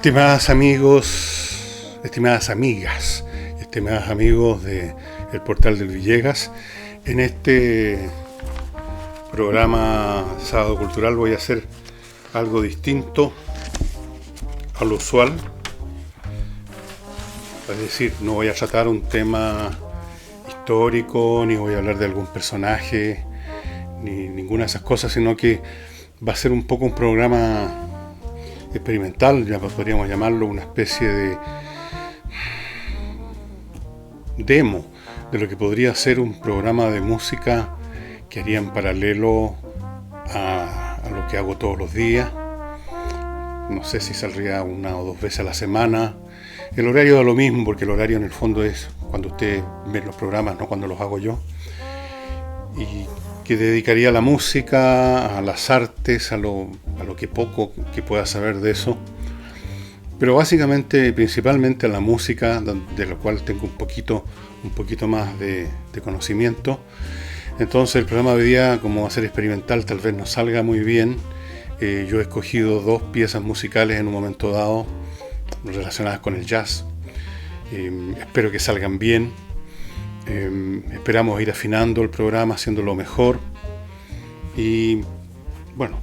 Estimadas amigos, estimadas amigas, estimados amigos de El Portal del Villegas, en este programa Sábado Cultural voy a hacer algo distinto a lo usual. Es decir, no voy a tratar un tema histórico, ni voy a hablar de algún personaje, ni ninguna de esas cosas, sino que va a ser un poco un programa experimental, ya podríamos llamarlo una especie de demo de lo que podría ser un programa de música que haría en paralelo a lo que hago todos los días. No sé si saldría una o dos veces a la semana. El horario da lo mismo, porque el horario en el fondo es cuando ustedes ven los programas, no cuando los hago yo. Y que dedicaría a la música, a las artes, a lo que poco que pueda saber de eso. Pero básicamente, principalmente a la música, de la cual tengo un poquito más de conocimiento. Entonces el programa de hoy día, como va a ser experimental, tal vez no salga muy bien. Yo he escogido dos piezas musicales en un momento dado relacionadas con el jazz. Espero que salgan bien. Esperamos ir afinando el programa, haciéndolo mejor. Y bueno,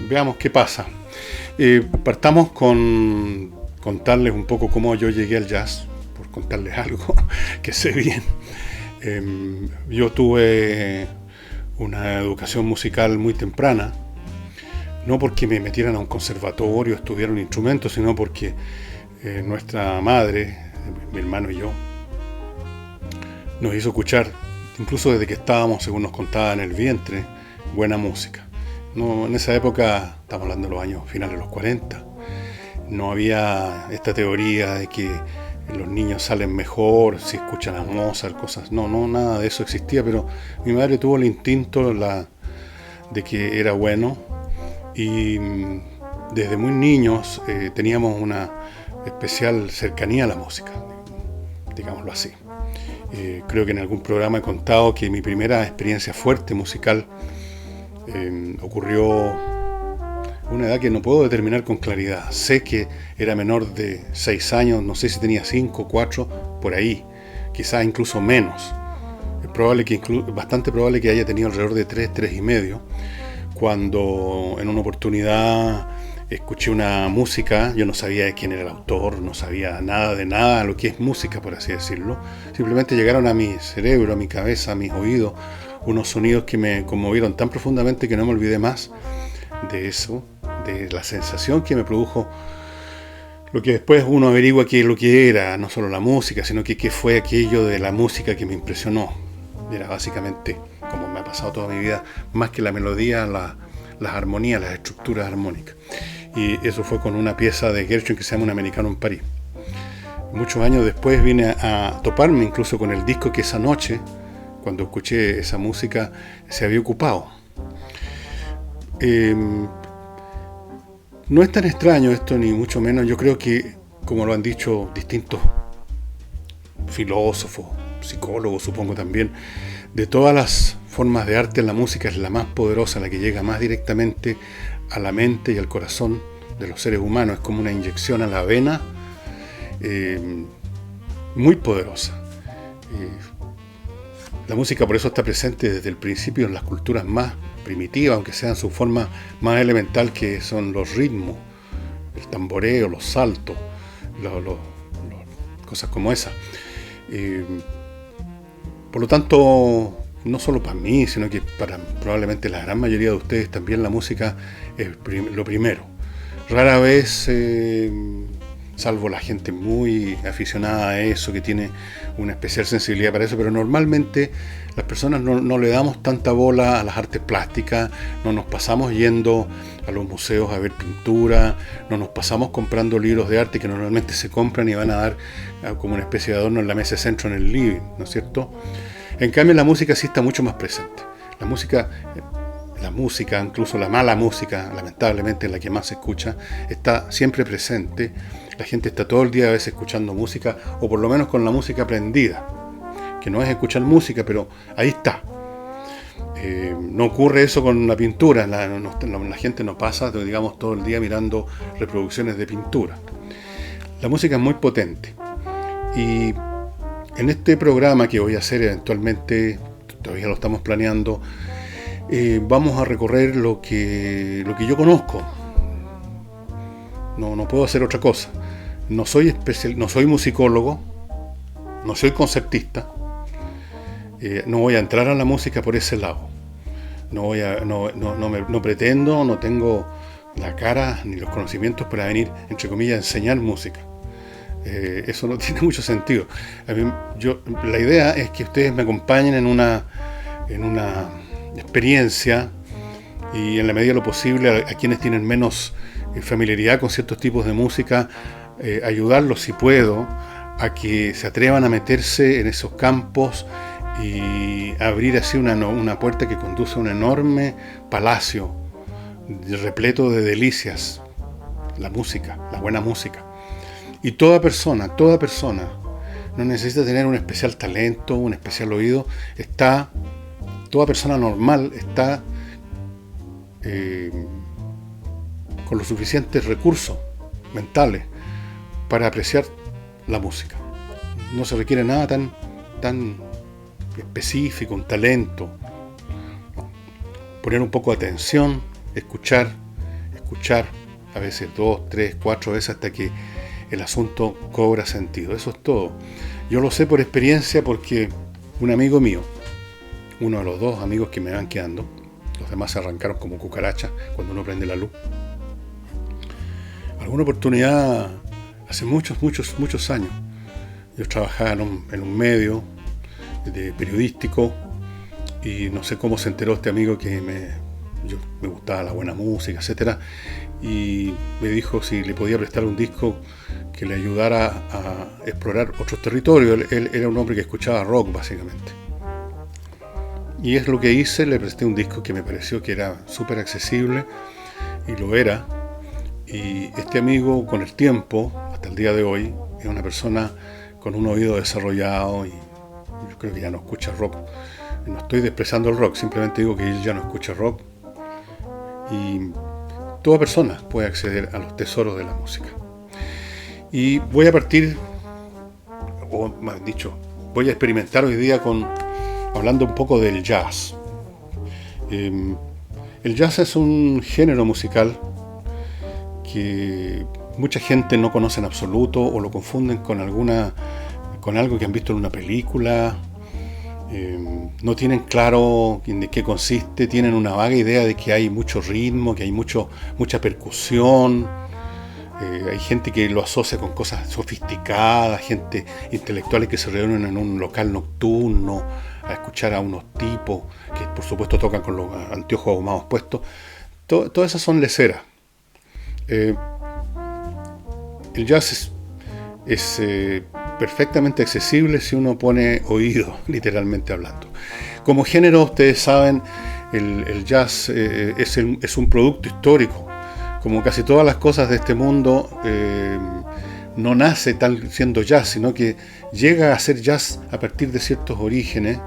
veamos qué pasa. Partamos con contarles un poco cómo yo llegué al jazz, por contarles algo que sé bien. Yo tuve una educación musical muy temprana, no porque me metieran a un conservatorio, estudiar un instrumento, sino porque nuestra madre, mi hermano y yo, nos hizo escuchar, incluso desde que estábamos, según nos contaba, en el vientre, buena música. No, en esa época, estamos hablando de los años finales de los 40, no había esta teoría de que los niños salen mejor si escuchan a Mozart, cosas. No, nada de eso existía, pero mi madre tuvo el instinto de que era bueno, y desde muy niños teníamos una especial cercanía a la música, digámoslo así. Creo que en algún programa he contado que mi primera experiencia fuerte musical ocurrió a una edad que no puedo determinar con claridad. Sé que era menor de 6 años, no sé si tenía 5, 4, por ahí, quizás incluso menos. Es probable bastante probable que haya tenido alrededor de 3 y medio, cuando en una oportunidad escuché una música. Yo no sabía de quién era el autor, no sabía nada de lo que es música, por así decirlo. Simplemente llegaron a mi cerebro, a mi cabeza, a mis oídos, unos sonidos que me conmovieron tan profundamente que no me olvidé más de eso, de la sensación que me produjo lo que después uno averigua qué es lo que era, no solo la música, sino que qué fue aquello de la música que me impresionó. Era básicamente, como me ha pasado toda mi vida, más que la melodía, las armonías, las estructuras armónicas. Y eso fue con una pieza de Gershwin que se llama Un americano en París. Muchos años después vine a toparme incluso con el disco que esa noche, cuando escuché esa música, se había ocupado. No es tan extraño esto, ni mucho menos. Yo creo que, como lo han dicho distintos filósofos, psicólogos, supongo también, de todas las formas de arte, la música es la más poderosa, la que llega más directamente a la mente y al corazón de los seres humanos. Es como una inyección a la vena, muy poderosa. La música por eso está presente desde el principio en las culturas más primitivas, aunque sean su forma más elemental, que son los ritmos, el tamboreo, los saltos, cosas como esa. Por lo tanto, no solo para mí, sino que para probablemente la gran mayoría de ustedes también la música es lo primero. Rara vez, salvo la gente muy aficionada a eso, que tiene una especial sensibilidad para eso, pero normalmente las personas no le damos tanta bola a las artes plásticas, no nos pasamos yendo a los museos a ver pintura, no nos pasamos comprando libros de arte que normalmente se compran y van a dar como una especie de adorno en la mesa de centro en el living, ¿no es cierto? En cambio la música sí está mucho más presente. La música, incluso la mala música, lamentablemente la que más se escucha, está siempre presente. La gente está todo el día a veces escuchando música, o por lo menos con la música aprendida, que no es escuchar música, pero ahí está. No ocurre eso con la pintura. La gente no pasa, digamos, todo el día mirando reproducciones de pintura. La música es muy potente. Y en este programa que voy a hacer eventualmente, todavía lo estamos planeando, vamos a recorrer lo que yo conozco. No puedo hacer otra cosa. No soy musicólogo, no soy concertista. No voy a entrar a la música por ese lado. No pretendo, no tengo la cara ni los conocimientos para venir, entre comillas, a enseñar música. Eso no tiene mucho sentido. La idea es que ustedes me acompañen en una experiencia, y en la medida de lo posible a quienes tienen menos familiaridad con ciertos tipos de música, ayudarlos, si puedo, a que se atrevan a meterse en esos campos y abrir así una puerta que conduce a un enorme palacio repleto de delicias. La música, la buena música. Y toda persona, no necesita tener un especial talento, un especial oído. Toda persona normal está con los suficientes recursos mentales para apreciar la música. No se requiere nada tan específico, un talento. Poner un poco de atención, escuchar, a veces 2, 3, 4 veces hasta que el asunto cobra sentido. Eso es todo. Yo lo sé por experiencia, porque un amigo mío, uno de los 2 amigos que me van quedando, los demás se arrancaron como cucarachas cuando uno prende la luz. Alguna oportunidad, hace muchos años, yo trabajaba en un medio periodístico, y no sé cómo se enteró este amigo que me gustaba la buena música, etcétera, y me dijo si le podía prestar un disco que le ayudara a explorar otros territorios. Él era un hombre que escuchaba rock, básicamente. Y es lo que hice, le presté un disco que me pareció que era súper accesible, y lo era. Y este amigo, con el tiempo, hasta el día de hoy, es una persona con un oído desarrollado, y yo creo que ya no escucha rock. No estoy despreciando el rock, simplemente digo que él ya no escucha rock. Y toda persona puede acceder a los tesoros de la música. Y voy a partir, o más dicho, voy a experimentar hoy día hablando un poco del jazz. El jazz es un género musical que mucha gente no conoce en absoluto, o lo confunden con algo que han visto en una película. No tienen claro de qué consiste, tienen una vaga idea de que hay mucho ritmo, que hay mucha percusión. Hay gente que lo asocia con cosas sofisticadas, gente intelectuales que se reúnen en un local nocturno a escuchar a unos tipos que por supuesto tocan con los anteojos ahumados puestos. Todas esas son leceras. El jazz es perfectamente accesible si uno pone oído, literalmente hablando. Como género, ustedes saben, el jazz es un producto histórico. Como casi todas las cosas de este mundo, no nace tal siendo jazz, sino que llega a ser jazz a partir de ciertos orígenes,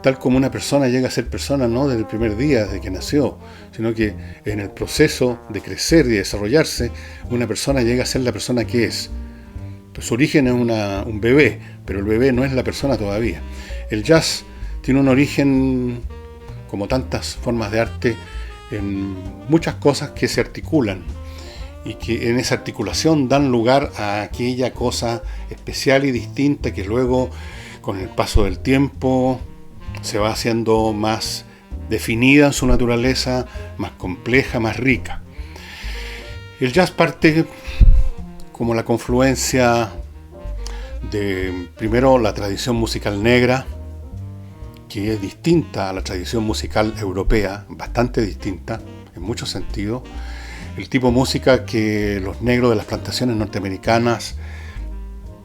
tal como una persona llega a ser persona no desde el primer día, desde que nació, sino que en el proceso de crecer y desarrollarse, una persona llega a ser la persona que es. Pues su origen es un bebé, pero el bebé no es la persona todavía. El jazz tiene un origen, como tantas formas de arte, en muchas cosas que se articulan, y que en esa articulación dan lugar a aquella cosa especial y distinta que luego, con el paso del tiempo, se va haciendo más definida en su naturaleza, más compleja, más rica. El jazz parte como la confluencia de, primero, la tradición musical negra, que es distinta a la tradición musical europea, bastante distinta en muchos sentidos. El tipo de música que los negros de las plantaciones norteamericanas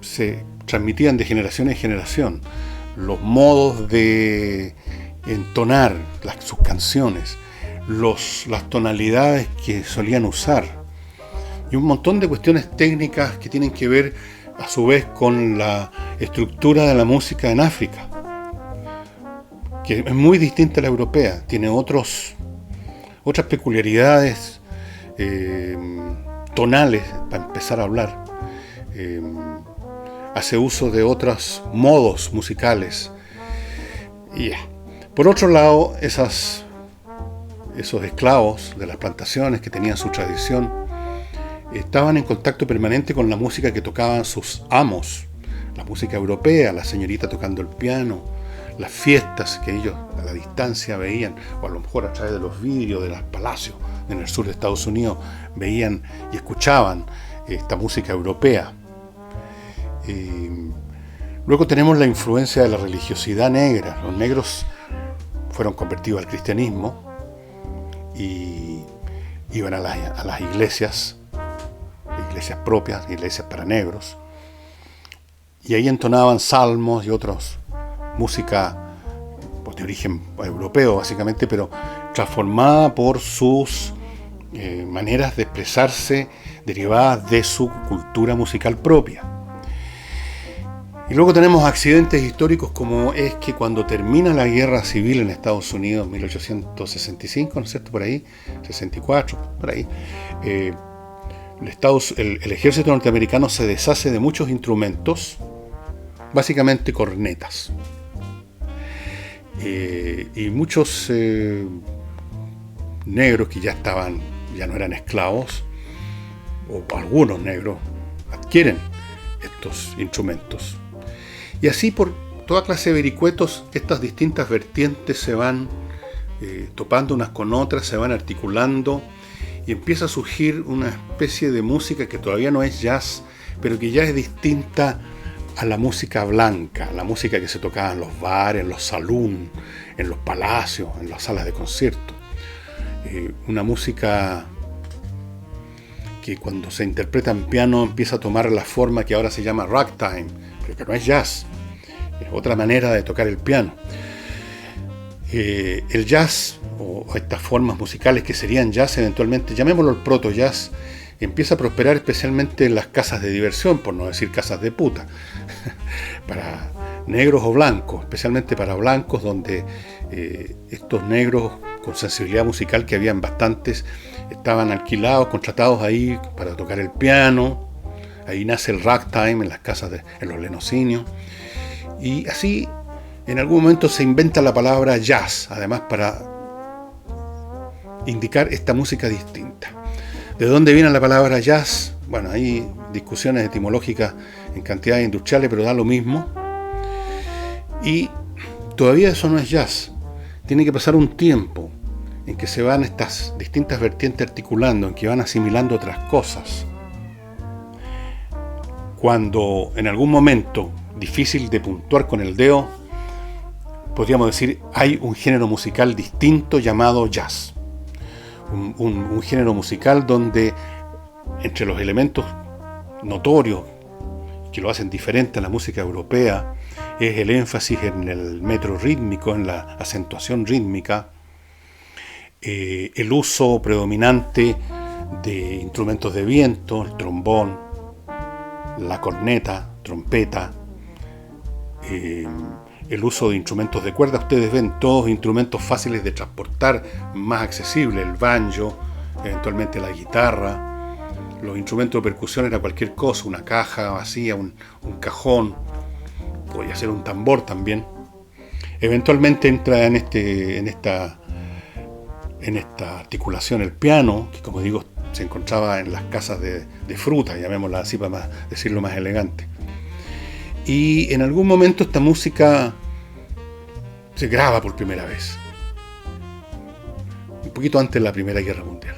se transmitían de generación en generación, los modos de entonar sus canciones, las tonalidades que solían usar, y un montón de cuestiones técnicas que tienen que ver a su vez con la estructura de la música en África, que es muy distinta a la europea, tiene otras peculiaridades tonales, para empezar a hablar. hace uso de otros modos musicales. Y por otro lado, esos esclavos de las plantaciones que tenían su tradición estaban en contacto permanente con la música que tocaban sus amos, la música europea, la señorita tocando el piano, las fiestas que ellos a la distancia veían, o a lo mejor a través de los vidrios de los palacios en el sur de Estados Unidos, veían y escuchaban esta música europea. Luego tenemos la influencia de la religiosidad negra. Los negros fueron convertidos al cristianismo y iban a las iglesias propias, iglesias para negros, y ahí entonaban salmos y otras música pues, de origen europeo básicamente, pero transformada por sus maneras de expresarse derivadas de su cultura musical propia. Y luego tenemos accidentes históricos como es que cuando termina la guerra civil en Estados Unidos, 1865, ¿no es cierto? Por ahí, 64, por ahí, el ejército norteamericano se deshace de muchos instrumentos, básicamente cornetas. Y muchos negros que ya no eran esclavos, o algunos negros, adquieren estos instrumentos. Y así por toda clase de vericuetos, estas distintas vertientes se van topando unas con otras, se van articulando, y empieza a surgir una especie de música que todavía no es jazz, pero que ya es distinta a la música blanca, la música que se tocaba en los bares, en los saloons, en los palacios, en las salas de concierto. Una música que cuando se interpreta en piano empieza a tomar la forma que ahora se llama ragtime, pero que no es jazz, es otra manera de tocar el piano. El jazz, o estas formas musicales que serían jazz eventualmente, llamémoslo el proto-jazz, empieza a prosperar especialmente en las casas de diversión, por no decir casas de puta, para negros o blancos, especialmente para blancos, donde estos negros con sensibilidad musical, que habían bastantes, estaban alquilados, contratados ahí para tocar el piano. Ahí nace el ragtime en las casas, en los lenocinios, y así en algún momento se inventa la palabra jazz, además para indicar esta música distinta. ¿De dónde viene la palabra jazz? Bueno, hay discusiones etimológicas en cantidades industriales, pero da lo mismo. Y todavía eso no es jazz. Tiene que pasar un tiempo en que se van estas distintas vertientes articulando, en que van asimilando otras cosas. Cuando en algún momento, difícil de puntuar con el dedo, podríamos decir, hay un género musical distinto llamado jazz. Un género musical donde entre los elementos notorios que lo hacen diferente a la música europea es el énfasis en el metro rítmico, en la acentuación rítmica, el uso predominante de instrumentos de viento, el trombón, la corneta, trompeta, el uso de instrumentos de cuerda. Ustedes ven todos instrumentos fáciles de transportar, más accesibles, el banjo, eventualmente la guitarra. Los instrumentos de percusión era cualquier cosa, una caja vacía, un cajón, podía ser un tambor también. Eventualmente entra en esta articulación el piano, que como digo se encontraba en las casas de fruta, llamémosla así para decirlo más elegante. Y en algún momento esta música se graba por primera vez, un poquito antes de la Primera Guerra Mundial.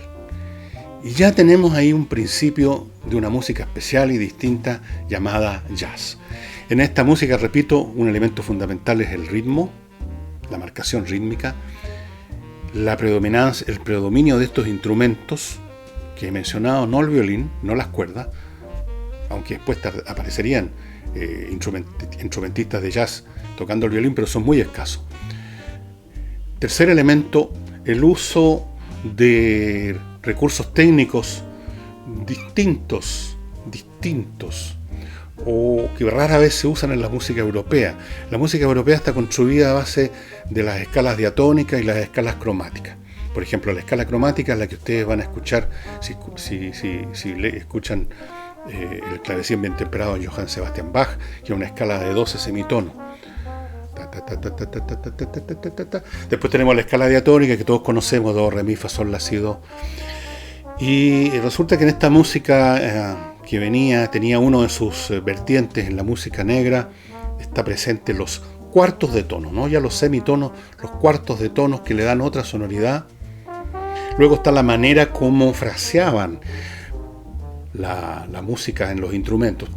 Y ya tenemos ahí un principio de una música especial y distinta llamada jazz. En esta música, repito, un elemento fundamental es el ritmo, la marcación rítmica, la predominancia, el predominio de estos instrumentos que he mencionado, no el violín, no las cuerdas, aunque después aparecerían instrumentistas de jazz tocando el violín, pero son muy escasos. Tercer elemento, el uso de recursos técnicos distintos, o que rara vez se usan en la música europea. La música europea está construida a base de las escalas diatónicas y las escalas cromáticas. Por ejemplo, la escala cromática es la que ustedes van a escuchar si escuchan el clavecín bien temperado de Johann Sebastian Bach, que es una escala de 12 semitonos. Después tenemos la escala diatónica que todos conocemos, do, re, mi, fa, sol, la, si, do. Y resulta que en esta música que tenía uno de sus vertientes en la música negra, está presente los cuartos de tono, no ya los semitonos, los cuartos de tonos que le dan otra sonoridad. Luego está la manera como fraseaban la música en los instrumentos.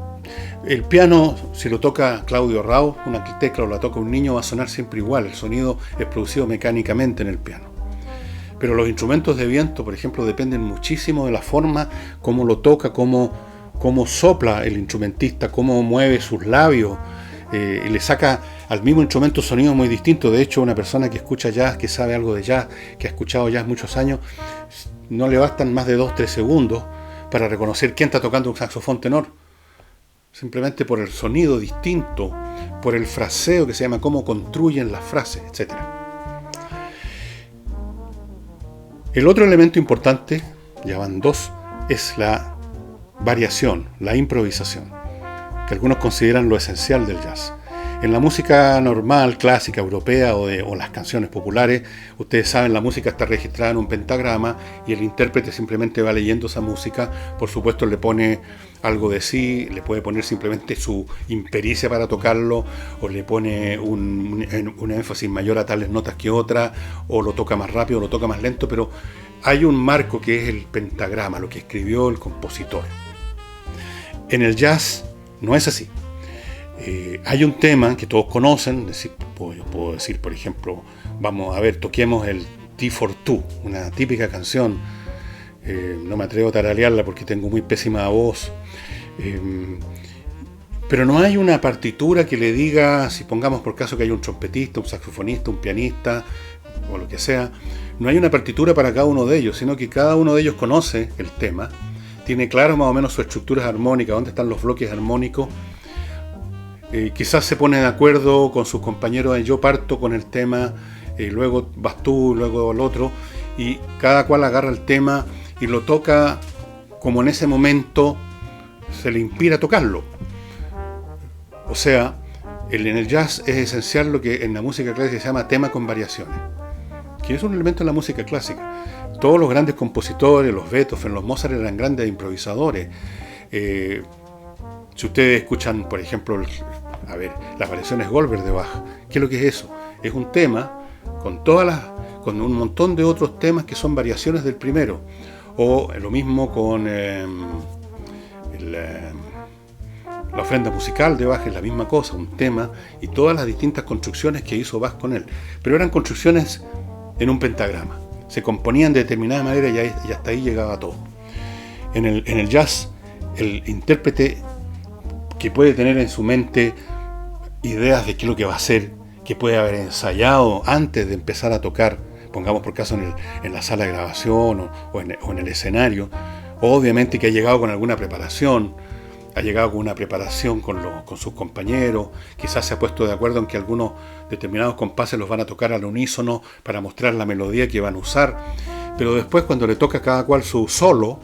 El piano, si lo toca Claudio Rao, una tecla o la toca un niño, va a sonar siempre igual. El sonido es producido mecánicamente en el piano. Pero los instrumentos de viento, por ejemplo, dependen muchísimo de la forma, cómo lo toca, cómo sopla el instrumentista, cómo mueve sus labios, y le saca al mismo instrumento sonidos muy distintos. De hecho, una persona que escucha jazz, que sabe algo de jazz, que ha escuchado jazz muchos años, no le bastan más de 2-3 segundos para reconocer quién está tocando un saxofón tenor. Simplemente por el sonido distinto, por el fraseo que se llama cómo construyen las frases, etc. El otro elemento importante, ya van 2, es la variación, la improvisación, que algunos consideran lo esencial del jazz. En la música normal, clásica, europea o las canciones populares, ustedes saben, la música está registrada en un pentagrama y el intérprete simplemente va leyendo esa música. Por supuesto, le pone algo de sí, le puede poner simplemente su impericia para tocarlo, o le pone un énfasis mayor a tales notas que otras, o lo toca más rápido, o lo toca más lento, pero hay un marco que es el pentagrama, lo que escribió el compositor. En el jazz no es así. Hay un tema que todos conocen, puedo decir, por ejemplo, vamos a ver, toquemos el Tea for Two, una típica canción. No me atrevo a tararearla porque tengo muy pésima voz, pero no hay una partitura que le diga, si pongamos por caso que hay un trompetista, un saxofonista, un pianista o lo que sea, no hay una partitura para cada uno de ellos, sino que cada uno de ellos conoce el tema, tiene claro más o menos su estructura armónica, dónde están los bloques armónicos. Quizás se pone de acuerdo con sus compañeros, yo parto con el tema, luego vas tú, luego el otro, y cada cual agarra el tema y lo toca como en ese momento se le inspira tocarlo. O sea, en el jazz es esencial lo que en la música clásica se llama tema con variaciones, que es un elemento de la música clásica. Todos los grandes compositores, los Beethoven, los Mozart, eran grandes improvisadores. Si ustedes escuchan, por ejemplo, las variaciones Goldberg de Bach, ¿qué es lo que es eso? Es un tema con un montón de otros temas que son variaciones del primero. O lo mismo con la ofrenda musical de Bach, es la misma cosa, un tema y todas las distintas construcciones que hizo Bach con él. Pero eran construcciones en un pentagrama. Se componían de determinada manera y hasta ahí llegaba todo. En el jazz, el intérprete que puede tener en su mente ideas de qué es lo que va a hacer, que puede haber ensayado antes de empezar a tocar, pongamos por caso en la sala de grabación o en el escenario, obviamente que ha llegado con alguna preparación, con sus compañeros, quizás se ha puesto de acuerdo en que algunos determinados compases los van a tocar al unísono para mostrar la melodía que van a usar, pero después cuando le toca a cada cual su solo,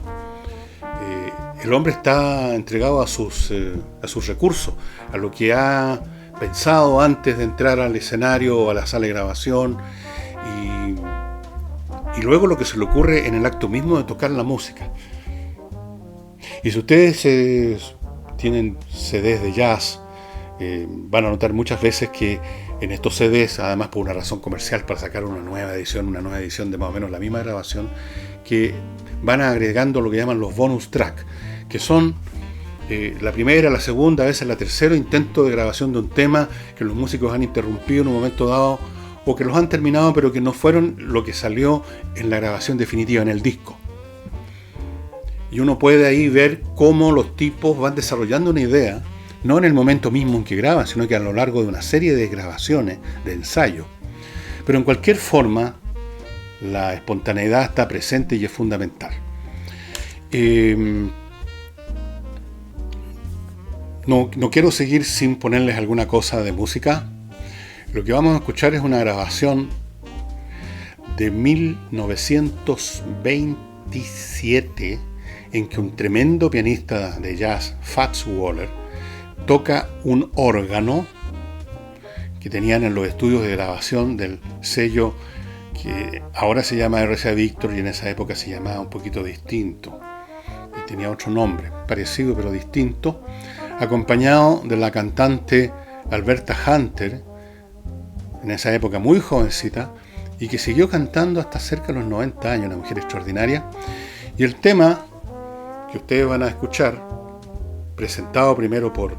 el hombre está entregado a sus recursos, a lo que ha pensado antes de entrar al escenario o a la sala de grabación, y luego lo que se le ocurre en el acto mismo de tocar la música. Y si ustedes tienen CDs de jazz, van a notar muchas veces que en estos CDs, además por una razón comercial, para sacar una nueva edición de más o menos la misma grabación, que van agregando lo que llaman los bonus track, que son la primera, la segunda, a veces la tercera intento de grabación de un tema que los músicos han interrumpido en un momento dado o que los han terminado pero que no fueron lo que salió en la grabación definitiva, en el disco. Y uno puede ahí ver cómo los tipos van desarrollando una idea, no en el momento mismo en que graban, sino que a lo largo de una serie de grabaciones, de ensayos. Pero en cualquier forma, la espontaneidad está presente y es fundamental. No quiero seguir sin ponerles alguna cosa de música. Lo que vamos a escuchar es una grabación de 1927 en que un tremendo pianista de jazz, Fats Waller, toca un órgano que tenían en los estudios de grabación del sello que ahora se llama RCA Victor y en esa época se llamaba un poquito distinto. Tenía otro nombre, parecido pero distinto, acompañado de la cantante Alberta Hunter, en esa época muy jovencita, y que siguió cantando hasta cerca de los 90 años, una mujer extraordinaria. Y el tema que ustedes van a escuchar, presentado primero por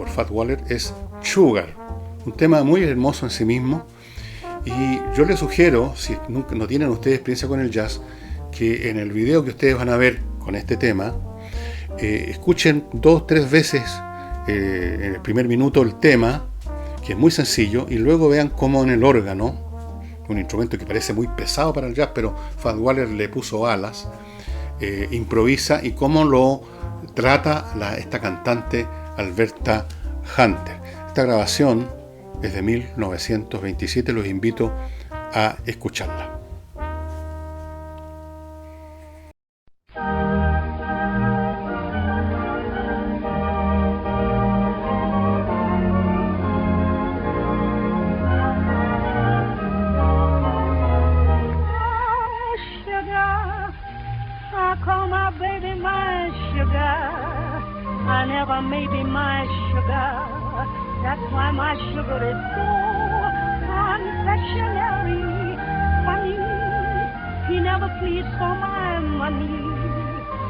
Fats Waller, es Sugar, un tema muy hermoso en sí mismo. Y yo les sugiero, si nunca, no tienen ustedes experiencia con el jazz, que en el video que ustedes van a ver con este tema, escuchen 2 o 3 veces en el primer minuto el tema, que es muy sencillo, y luego vean cómo en el órgano, un instrumento que parece muy pesado para el jazz, pero Fats Waller le puso alas, improvisa, y cómo lo trata esta cantante Alberta Hunter. Esta grabación es de 1927, los invito a escucharla.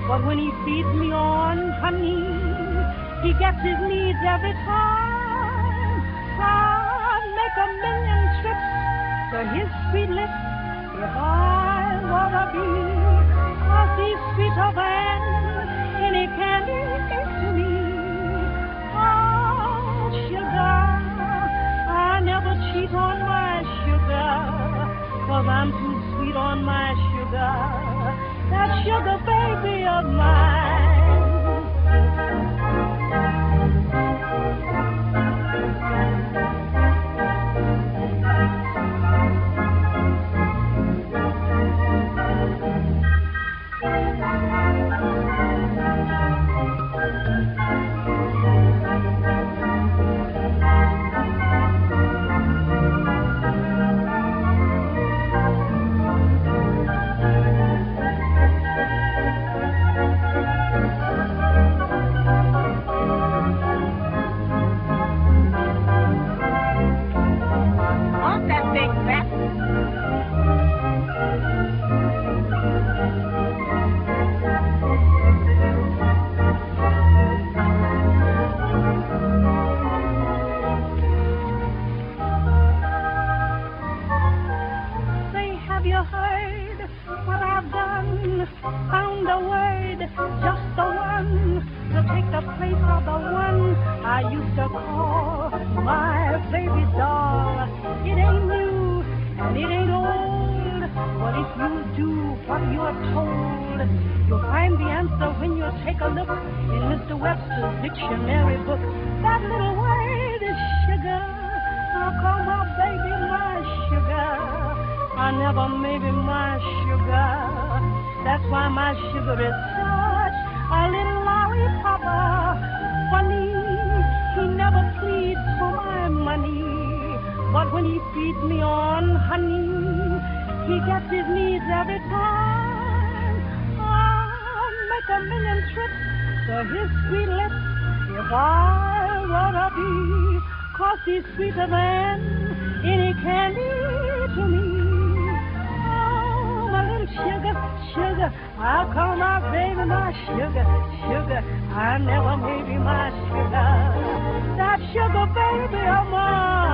But when he feeds me on honey, he gets his needs every time. I'd make a million trips to his sweet lips if I were to be. 'Cause he's sweeter than any candy to me. Oh, sugar, I never cheat on my sugar, 'cause I'm too sweet on my sugar. That sugar baby of mine. Found a word, just the one, to take the place of the one I used to call my baby doll. It ain't new and it ain't old, but if you do what you're told, you'll find the answer when you take a look in Mr. Webster's dictionary book. That little word is sugar. I'll call my baby my sugar. I never maybe my sugar. That's why my sugar is such a little lollipop. Funny, he never pleads for my money, but when he feeds me on honey, he gets his needs every time. I'll make a million trips to his sweet lips if I were to be, 'cause he's sweeter than any candy to me. Sugar, sugar, I'll call my baby my sugar, sugar, I never may be my sugar, that sugar baby of mine.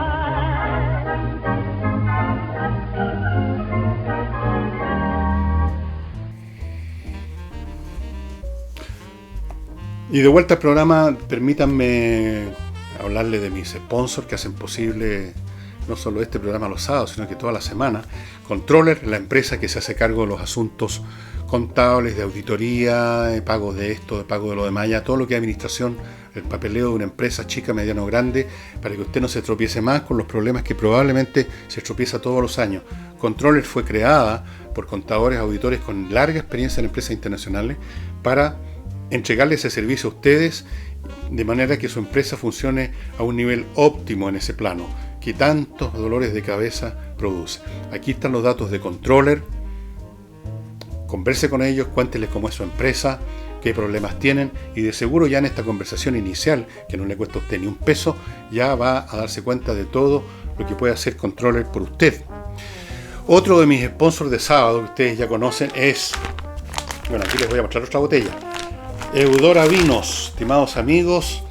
Y de vuelta al programa, permítanme hablarle de mis sponsors que hacen posible no solo este programa los sábados, sino que toda la semana. Controller, la empresa que se hace cargo de los asuntos contables, de auditoría, de pago de esto, de pago de lo demás, ya todo lo que es administración, el papeleo de una empresa chica, mediana o grande, para que usted no se tropiece más con los problemas que probablemente se tropieza todos los años, Controller fue creada por contadores, auditores con larga experiencia en empresas internacionales para entregarle ese servicio a ustedes de manera que su empresa funcione a un nivel óptimo en ese plano, que tantos dolores de cabeza produce. Aquí están los datos de Controller. Converse con ellos, cuéntenles cómo es su empresa, qué problemas tienen, y de seguro ya en esta conversación inicial, que no le cuesta a usted ni un peso, ya va a darse cuenta de todo lo que puede hacer Controller por usted. Otro de mis sponsors de sábado, que ustedes ya conocen, es, bueno, aquí les voy a mostrar otra botella, Eudora Vinos, estimados amigos,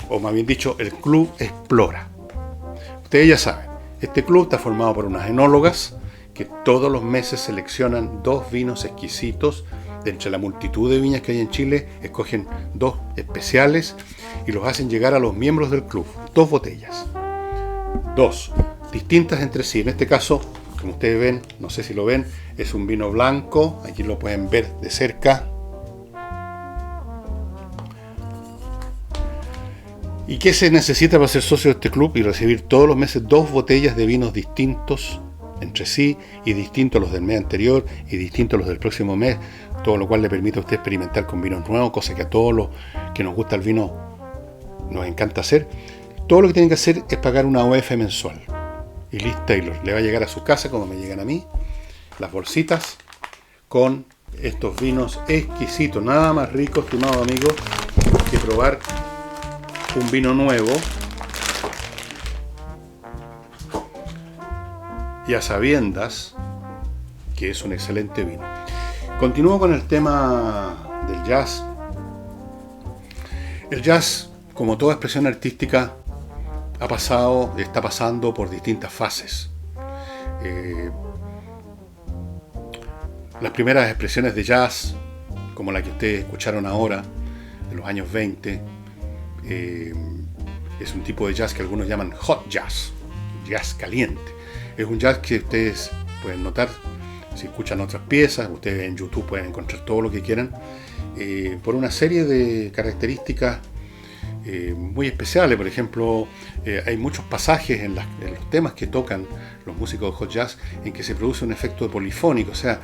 o más bien dicho, el Club Explora. Ustedes ya saben, este club está formado por unas enólogas que todos los meses seleccionan 2 vinos exquisitos. De entre la multitud de viñas que hay en Chile, escogen 2 especiales y los hacen llegar a los miembros del club. 2 botellas. 2 distintas entre sí. En este caso, como ustedes ven, no sé si lo ven, es un vino blanco. Aquí lo pueden ver de cerca. ¿Y qué se necesita para ser socio de este club y recibir todos los meses 2 botellas de vinos distintos entre sí, y distintos los del mes anterior y distintos los del próximo mes, todo lo cual le permite a usted experimentar con vinos nuevos, cosa que a todos los que nos gusta el vino nos encanta hacer? Todo lo que tienen que hacer es pagar una OF mensual y Liz Taylor le va a llegar a su casa, como me llegan a mí, las bolsitas con estos vinos exquisitos. Nada más rico, estimado amigo, que probar un vino nuevo y a sabiendas que es un excelente vino. Continúo con el tema del jazz. El jazz, como toda expresión artística, está pasando por distintas fases. Las primeras expresiones de jazz, como la que ustedes escucharon ahora, de los años 20, es un tipo de jazz que algunos llaman hot jazz, jazz caliente. Es un jazz que ustedes pueden notar si escuchan otras piezas. Ustedes en YouTube pueden encontrar todo lo que quieran, por una serie de características muy especiales. Por ejemplo, hay muchos pasajes en los temas que tocan los músicos de hot jazz en que se produce un efecto polifónico, o sea,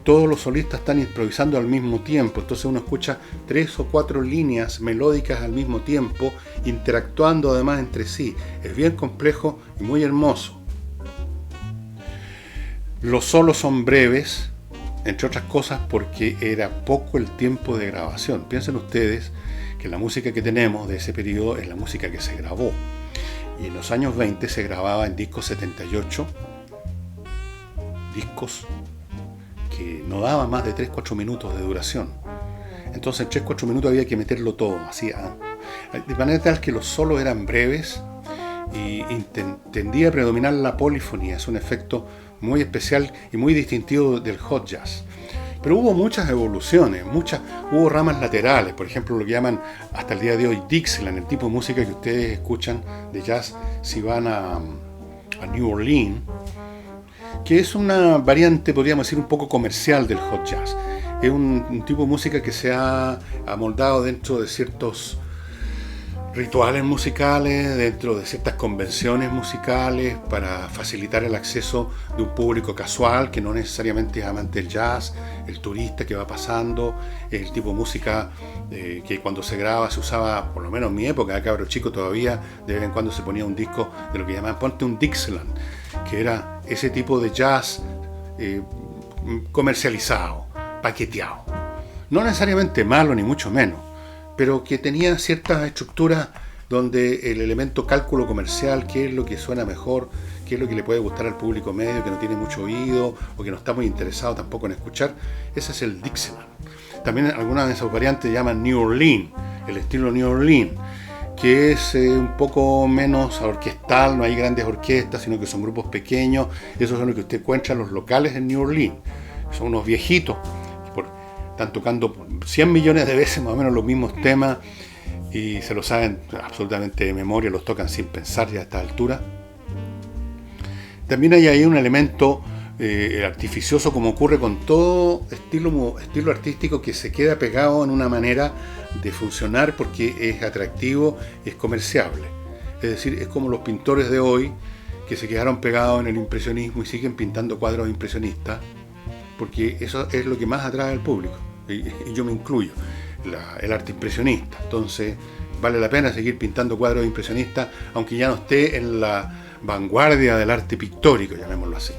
todos los solistas están improvisando al mismo tiempo, entonces uno escucha 3 o 4 líneas melódicas al mismo tiempo, interactuando además entre sí. Es bien complejo y muy hermoso. Los solos son breves, entre otras cosas porque era poco el tiempo de grabación. Piensen ustedes que la música que tenemos de ese periodo es la música que se grabó. Y en los años 20 se grababa en discos 78, discos que no daban más de 3-4 minutos de duración. Entonces en 3-4 minutos había que meterlo todo, así, de manera tal que los solos eran breves y tendía a predominar la polifonía. Es un efecto muy especial y muy distintivo del hot jazz. Pero hubo muchas evoluciones, hubo ramas laterales, por ejemplo lo que llaman hasta el día de hoy Dixieland, el tipo de música que ustedes escuchan de jazz si van a New Orleans, que es una variante, podríamos decir, un poco comercial del hot jazz. Es un tipo de música que se ha amoldado dentro de ciertos rituales musicales, dentro de ciertas convenciones musicales, para facilitar el acceso de un público casual que no necesariamente es amante del jazz, el turista que va pasando. Es el tipo de música que cuando se graba se usaba, por lo menos en mi época, de cabro chico todavía, de vez en cuando se ponía un disco de lo que llamaban ponte un Dixieland, que era ese tipo de jazz comercializado, paqueteado. No necesariamente malo, ni mucho menos, pero que tenía ciertas estructuras donde el elemento cálculo comercial, qué es lo que suena mejor, qué es lo que le puede gustar al público medio que no tiene mucho oído o que no está muy interesado tampoco en escuchar, ese es el Dixieland. También algunas de esas variantes llaman New Orleans, el estilo New Orleans, que es un poco menos orquestal, no hay grandes orquestas, sino que son grupos pequeños. Esos son los que usted encuentra en los locales en New Orleans. Son unos viejitos, están tocando 100 millones de veces más o menos los mismos temas y se lo saben absolutamente de memoria, los tocan sin pensar ya a esta altura. También hay ahí un elemento artificioso, como ocurre con todo estilo artístico, que se queda pegado en una manera de funcionar porque es atractivo, es comerciable. Es decir, es como los pintores de hoy que se quedaron pegados en el impresionismo y siguen pintando cuadros impresionistas, porque eso es lo que más atrae al público, y yo me incluyo, el arte impresionista. Entonces vale la pena seguir pintando cuadros impresionistas, aunque ya no esté en la vanguardia del arte pictórico, llamémoslo así.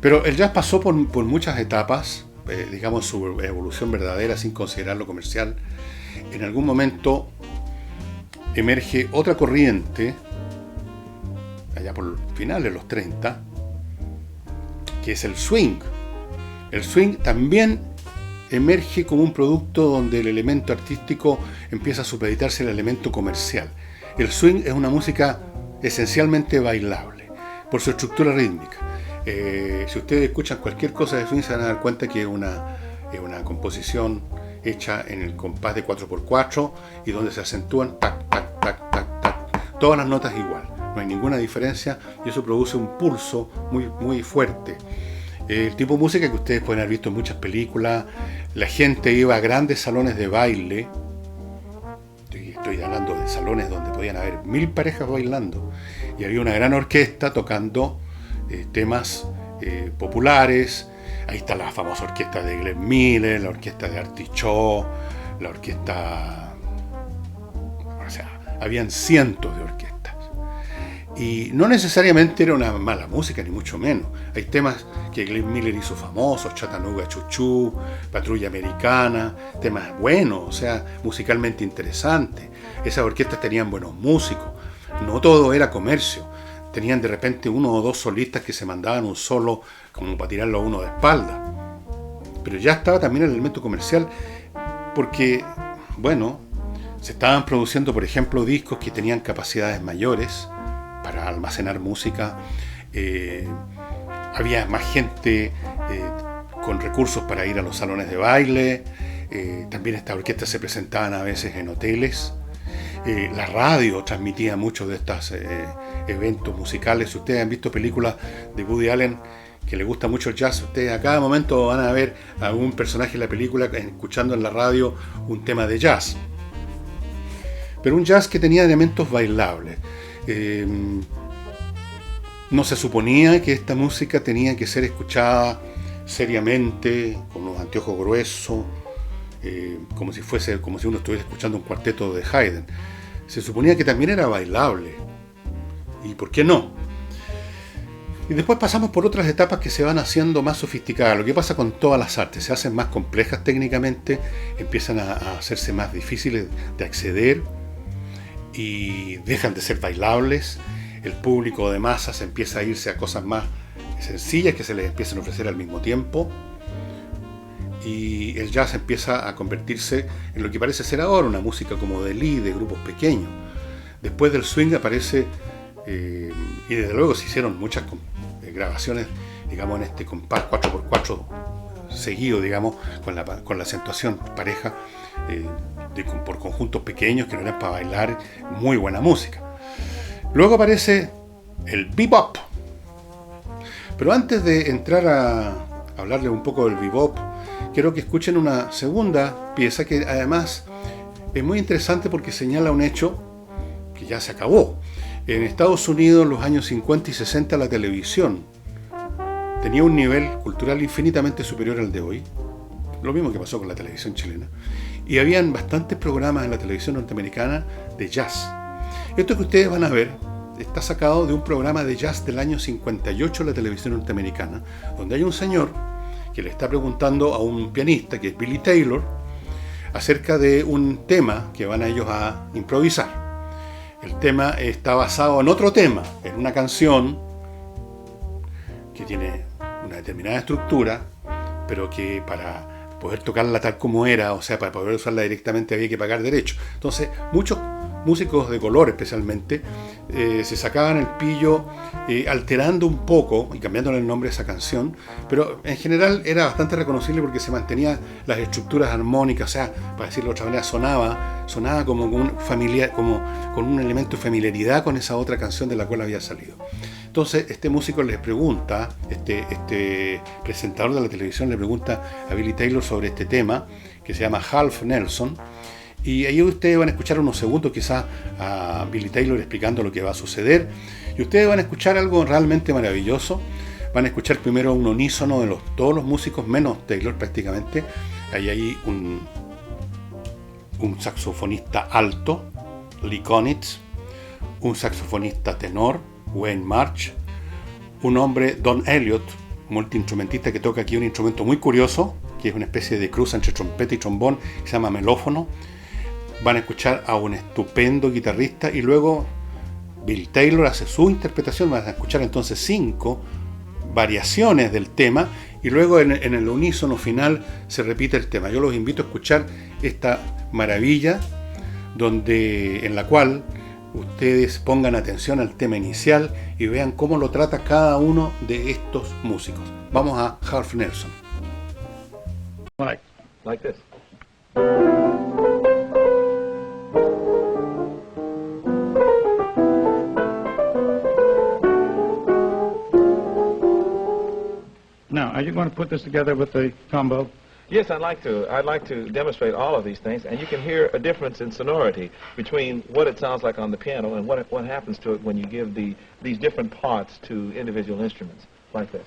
Pero el jazz pasó por muchas etapas, digamos su evolución verdadera sin considerar lo comercial. En algún momento emerge otra corriente, allá por finales de los 30, que es el swing. El swing también emerge como un producto donde el elemento artístico empieza a supeditarse al elemento comercial. El swing es una música esencialmente bailable, por su estructura rítmica. Si ustedes escuchan cualquier cosa de swing se van a dar cuenta que es una composición hecha en el compás de 4x4 y donde se acentúan tac, tac, tac, tac, tac, todas las notas igual, no hay ninguna diferencia y eso produce un pulso muy, muy fuerte. El tipo de música que ustedes pueden haber visto en muchas películas, la gente iba a grandes salones de baile, estoy hablando de salones donde podían haber 1000 parejas bailando y había una gran orquesta tocando temas populares. Ahí está la famosa orquesta de Glenn Miller, la orquesta de Artie Shaw, la orquesta... O sea, habían cientos de orquestas. Y no necesariamente era una mala música, ni mucho menos. Hay temas que Glenn Miller hizo famosos, Chattanooga Choo Choo, Patrulla Americana, temas buenos, o sea, musicalmente interesantes. Esas orquestas tenían buenos músicos. No todo era comercio. Tenían de repente uno o dos solistas que se mandaban un solo como para tirarlo a uno de espalda. Pero ya estaba también el elemento comercial porque, bueno, se estaban produciendo, por ejemplo, discos que tenían capacidades mayores para almacenar música. Había más gente con recursos para ir a los salones de baile. También estas orquestas se presentaban a veces en hoteles. La radio transmitía muchos de estos eventos musicales. Si ustedes han visto películas de Woody Allen que le gusta mucho el jazz, ustedes a cada momento van a ver a algún personaje en la película escuchando en la radio un tema de jazz. Pero un jazz que tenía elementos bailables. No se suponía que esta música tenía que ser escuchada seriamente, con los anteojos gruesos, como si uno estuviera escuchando un cuarteto de Haydn. Se suponía que también era bailable. ¿Y por qué no? Y después pasamos por otras etapas que se van haciendo más sofisticadas. Lo que pasa con todas las artes, se hacen más complejas técnicamente, empiezan a hacerse más difíciles de acceder y dejan de ser bailables. El público de masas empieza a irse a cosas más sencillas que se les empiezan a ofrecer al mismo tiempo. Y el jazz empieza a convertirse en lo que parece ser ahora una música como de lead, de grupos pequeños. Después del swing aparece, y desde luego se hicieron muchas grabaciones, digamos, en este compás 4x4 seguido, digamos, con la acentuación pareja, por conjuntos pequeños que no eran para bailar, muy buena música. Luego aparece el bebop. Pero antes de entrar a hablarles un poco del bebop, quiero que escuchen una segunda pieza que además es muy interesante porque señala un hecho que ya se acabó. En Estados Unidos, en los años 50 y 60, la televisión tenía un nivel cultural infinitamente superior al de hoy. Lo mismo que pasó con la televisión chilena. Y habían bastantes programas en la televisión norteamericana de jazz. Esto que ustedes van a ver está sacado de un programa de jazz del año 58 de la televisión norteamericana, donde hay un señor que le está preguntando a un pianista, que es Billy Taylor, acerca de un tema que van a ellos a improvisar. El tema está basado en otro tema, en una canción que tiene una determinada estructura, pero que para poder tocarla tal como era, o sea, para poder usarla directamente había que pagar derechos. Entonces, muchos músicos de color especialmente se sacaban el pillo alterando un poco y cambiándole el nombre a esa canción, pero en general era bastante reconocible porque se mantenía las estructuras armónicas, o sea, para decirlo de otra manera, sonaba como con un elemento de familiaridad con esa otra canción de la cual había salido. Entonces este músico les pregunta, este presentador de la televisión le pregunta a Billy Taylor sobre este tema que se llama Half Nelson, Y ahí ustedes van a escuchar unos segundos quizás a Billy Taylor explicando lo que va a suceder. Y ustedes van a escuchar algo realmente maravilloso. Van a escuchar primero un unísono de todos los músicos, menos Taylor prácticamente. Hay un saxofonista alto, Lee Konitz, un saxofonista tenor, Wayne March, un hombre, Don Elliott, multiinstrumentista que toca aquí un instrumento muy curioso, que es una especie de cruza entre trompeta y trombón, que se llama melófono. Van a escuchar a un estupendo guitarrista y luego Bill Taylor hace su interpretación. Van a escuchar entonces 5 variaciones del tema y luego en el unísono final se repite el tema. Yo los invito a escuchar esta maravilla en la cual ustedes pongan atención al tema inicial y vean cómo lo trata cada uno de estos músicos. Vamos a Half Nelson. Like this. Now, are you going to put this together with the combo? Yes, I'd like to. I'd like to demonstrate all of these things, and you can hear a difference in sonority between what it sounds like on the piano and what happens to it when you give these different parts to individual instruments, like this.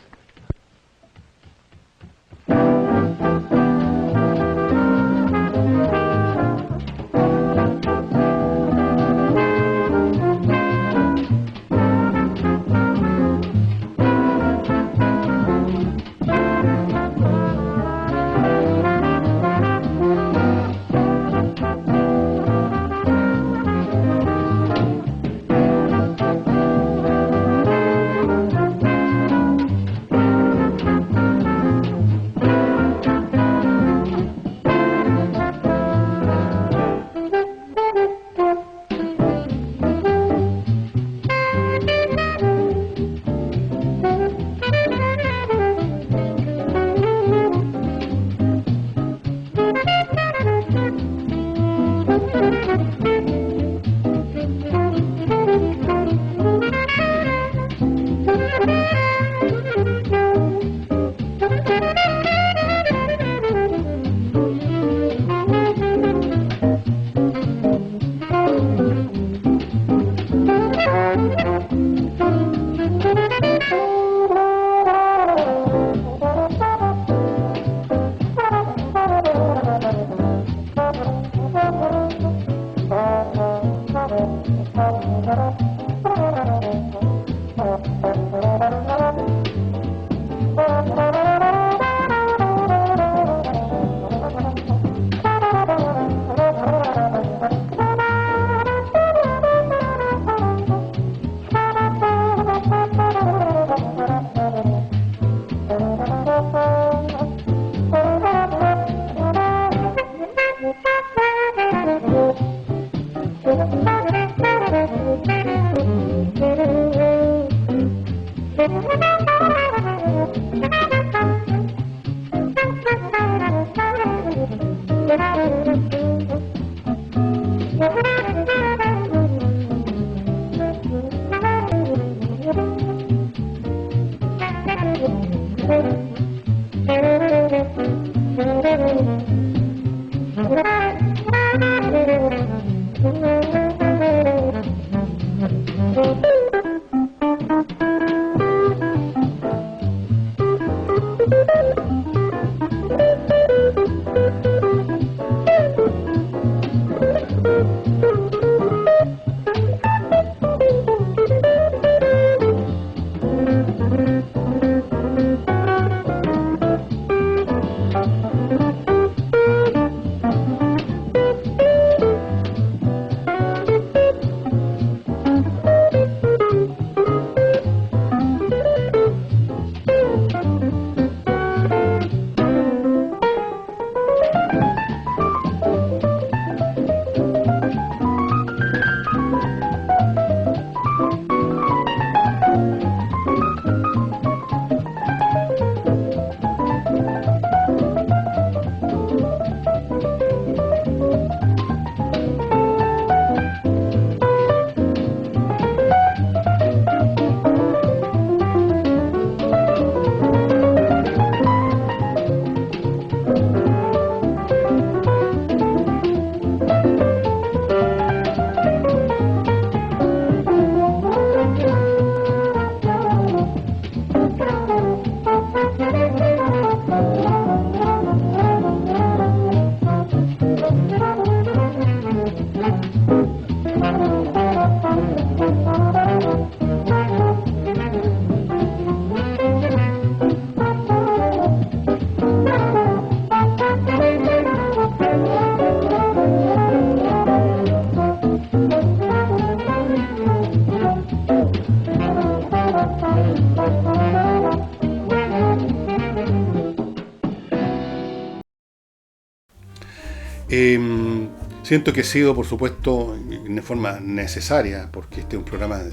Siento que he sido, por supuesto, de forma necesaria, porque este es un programa de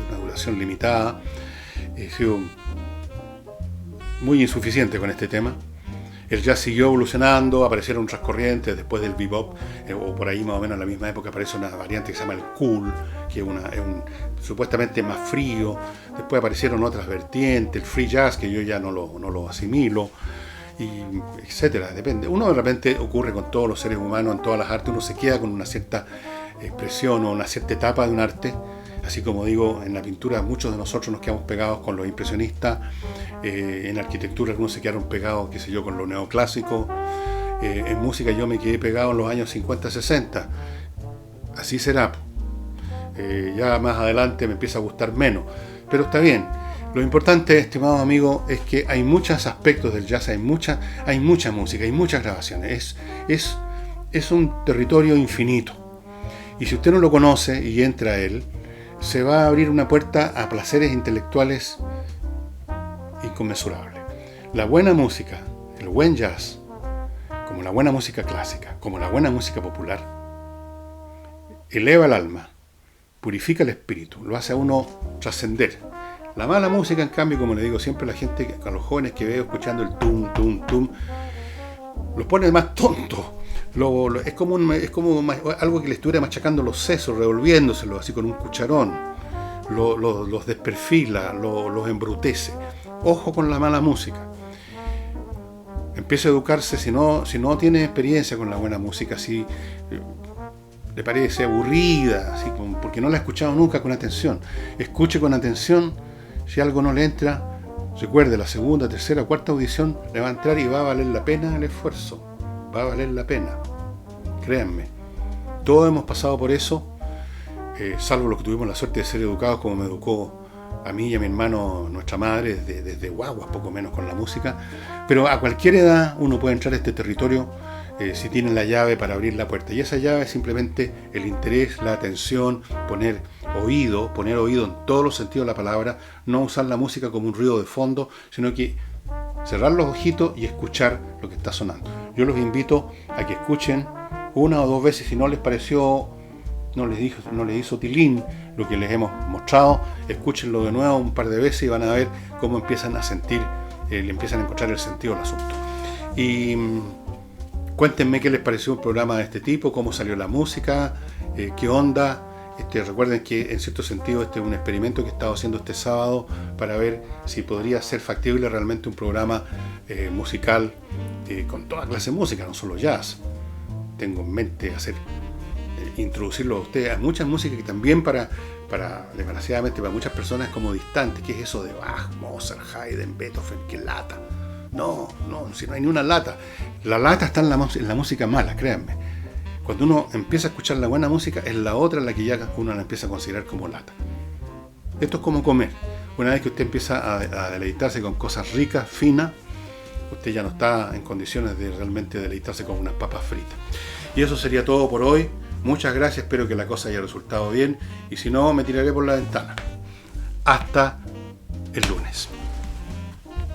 una duración limitada, he sido muy insuficiente con este tema. El jazz siguió evolucionando, aparecieron otras corrientes después del bebop, o por ahí más o menos en la misma época aparece una variante que se llama el cool, que es supuestamente más frío. Después aparecieron otras vertientes, el free jazz, que yo ya no lo asimilo, y etcétera. Depende. Uno de repente ocurre con todos los seres humanos, en todas las artes, uno se queda con una cierta expresión o una cierta etapa de un arte. Así como digo, en la pintura muchos de nosotros nos quedamos pegados con los impresionistas, en arquitectura algunos se quedaron pegados, qué sé yo, con lo neoclásico, en música yo me quedé pegado en los años 50, 60, así será. Ya más adelante me empieza a gustar menos, pero está bien. Lo importante, estimados amigos, es que hay muchos aspectos del jazz, hay mucha música, hay muchas grabaciones, es un territorio infinito, y si usted no lo conoce y entra a él, se va a abrir una puerta a placeres intelectuales inconmensurables. La buena música, el buen jazz, como la buena música clásica, como la buena música popular, eleva el alma, purifica el espíritu, lo hace a uno trascender. La mala música, en cambio, como le digo siempre a la gente, a los jóvenes que veo escuchando el tum, tum, tum, los pone más tontos. Es como algo que le estuviera machacando los sesos, revolviéndoselos así con un cucharón. Los desperfila, los embrutece. Ojo con la mala música. Empiece a educarse si no tiene experiencia con la buena música, si le parece aburrida, así porque no la ha escuchado nunca con atención. Escuche con atención, si algo no le entra, recuerde, la segunda, tercera, cuarta audición le va a entrar y va a valer la pena el esfuerzo. Va a valer la pena, créanme. Todos hemos pasado por eso, salvo los que tuvimos la suerte de ser educados como me educó a mí y a mi hermano, nuestra madre, desde guaguas, poco menos con la música. Pero a cualquier edad uno puede entrar a este territorio si tiene la llave para abrir la puerta. Y esa llave es simplemente el interés, la atención, poner oído en todos los sentidos de la palabra, no usar la música como un ruido de fondo, sino que cerrar los ojitos y escuchar lo que está sonando. Yo los invito a que escuchen una o dos veces, si no les pareció, no les hizo tilín lo que les hemos mostrado, escúchenlo de nuevo un par de veces y van a ver cómo empiezan a sentir, le empiezan a encontrar el sentido del asunto. Y cuéntenme qué les pareció un programa de este tipo, cómo salió la música, qué onda. Recuerden que en cierto sentido este es un experimento que he estado haciendo este sábado para ver si podría ser factible realmente un programa musical con toda clase de música, no solo jazz. Tengo en mente introducirlo a ustedes a muchas músicas que también desgraciadamente para muchas personas es como distante. ¿Qué es eso de Bach, Mozart, Haydn, Beethoven? ¿Qué lata? No, si no hay ni una lata. La lata está en la música mala, créanme. Cuando uno empieza a escuchar la buena música, es la otra en la que ya uno la empieza a considerar como lata. Esto es como comer. Una vez que usted empieza a deleitarse con cosas ricas, finas, usted ya no está en condiciones de realmente deleitarse con unas papas fritas. Y eso sería todo por hoy. Muchas gracias, espero que la cosa haya resultado bien. Y si no, me tiraré por la ventana. Hasta el lunes.